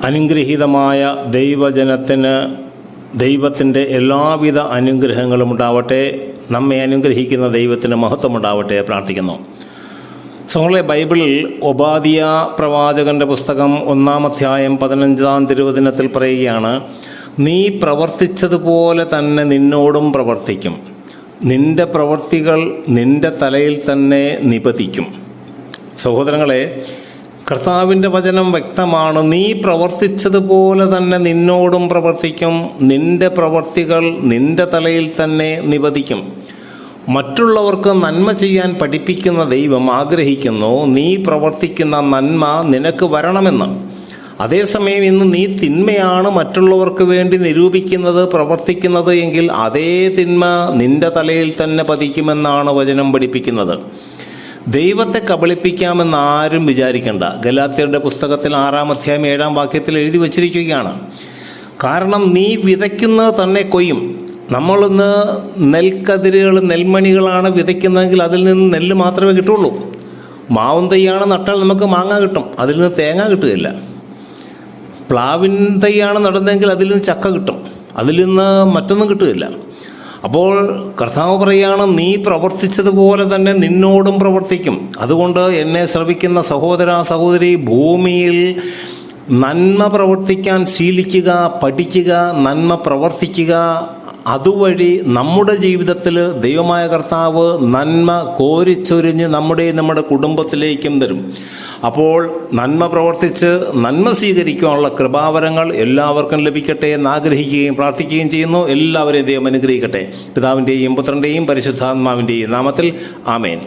അനുഗ്രഹീതമായ ദൈവജനത്തിന് ദൈവത്തിൻ്റെ എല്ലാവിധ അനുഗ്രഹങ്ങളും ഉണ്ടാവട്ടെ. നമ്മെ അനുഗ്രഹിക്കുന്ന ദൈവത്തിന് മഹത്വമുണ്ടാവട്ടെ പ്രാർത്ഥിക്കുന്നു. സഹോദരങ്ങളെ, ബൈബിളിൽ ഒബാദിയ പ്രവാചകന്റെ പുസ്തകം 1-ാം അധ്യായം 15-ാം തിരുവചനത്തിൽ പറയുകയാണ്, നീ പ്രവർത്തിച്ചതുപോലെ തന്നെ നിന്നോടും പ്രവർത്തിക്കും, നിന്റെ പ്രവർത്തികൾ നിന്റെ തലയിൽ തന്നെ നിപതിക്കും. സഹോദരങ്ങളെ, കർത്താവിൻ്റെ വചനം വ്യക്തമാണ്. നീ പ്രവർത്തിച്ചതുപോലെ തന്നെ നിന്നോടും പ്രവർത്തിക്കും, നിന്റെ പ്രവർത്തികൾ നിന്റെ തലയിൽ തന്നെ നിപതിക്കും. മറ്റുള്ളവർക്ക് നന്മ ചെയ്യാൻ പഠിപ്പിക്കുന്ന ദൈവം ആഗ്രഹിക്കുന്നു നീ പ്രവർത്തിക്കുന്ന നന്മ നിനക്ക് വരണമെന്ന്. അതേസമയം ഇന്ന് നീ തിന്മയാണ് മറ്റുള്ളവർക്ക് വേണ്ടി നിരൂപിക്കുന്നത്, പ്രവർത്തിക്കുന്നത് എങ്കിൽ അതേ തിന്മ നിന്റെ തലയിൽ തന്നെ പതിക്കുമെന്നാണ് വചനം പഠിപ്പിക്കുന്നത്. ദൈവത്തെ കബളിപ്പിക്കാമെന്ന് ആരും വിചാരിക്കേണ്ട. ഗലാത്യരുടെ പുസ്തകത്തിൽ 6-ാം അധ്യായം 7-ാം വാക്യത്തിൽ എഴുതി വച്ചിരിക്കുകയാണ്. കാരണം നീ വിതയ്ക്കുന്നത് തന്നെ കൊയ്യും. നമ്മളിന്ന് നെൽക്കതിരുകൾ, നെൽമണികളാണ് വിതയ്ക്കുന്നതെങ്കിൽ അതിൽ നിന്ന് നെല്ല് മാത്രമേ കിട്ടുള്ളൂ. മാവും തൈയാണ് നട്ടാൽ നമുക്ക് മാങ്ങ കിട്ടും, അതിൽ നിന്ന് തേങ്ങ കിട്ടുകയില്ല. പ്ലാവിൻ തൈയാണ് നടുന്നതെങ്കിൽ അതിൽ നിന്ന് ചക്ക കിട്ടും, അതിൽ നിന്ന് മറ്റൊന്നും കിട്ടുകയില്ല. അപ്പോൾ കർത്താവ് പറയുകയാണ്, നീ പ്രവർത്തിച്ചതുപോലെ തന്നെ നിന്നോടും പ്രവർത്തിക്കും. അതുകൊണ്ട് എന്നെ ശ്രവിക്കുന്ന സഹോദര സഹോദരി, ഭൂമിയിൽ നന്മ പ്രവർത്തിക്കാൻ ശീലിക്കുക, പഠിക്കുക, നന്മ പ്രവർത്തിക്കുക. അതുവഴി നമ്മുടെ ജീവിതത്തിൽ ദൈവമായ കർത്താവ് നന്മ കോരിച്ചൊരിഞ്ഞ് നമ്മുടെ കുടുംബത്തിലേക്കും തരും. അപ്പോൾ നന്മ പ്രവർത്തിച്ച് നന്മ സ്വീകരിക്കാനുള്ള കൃപാവരങ്ങൾ എല്ലാവർക്കും ലഭിക്കട്ടെ എന്ന് ആഗ്രഹിക്കുകയും പ്രാർത്ഥിക്കുകയും ചെയ്യുന്നു. എല്ലാവരെയും ദൈവം അനുഗ്രഹിക്കട്ടെ. പിതാവിൻ്റെയും പുത്രൻ്റെയും പരിശുദ്ധാത്മാവിൻ്റെയും നാമത്തിൽ ആമേൻ.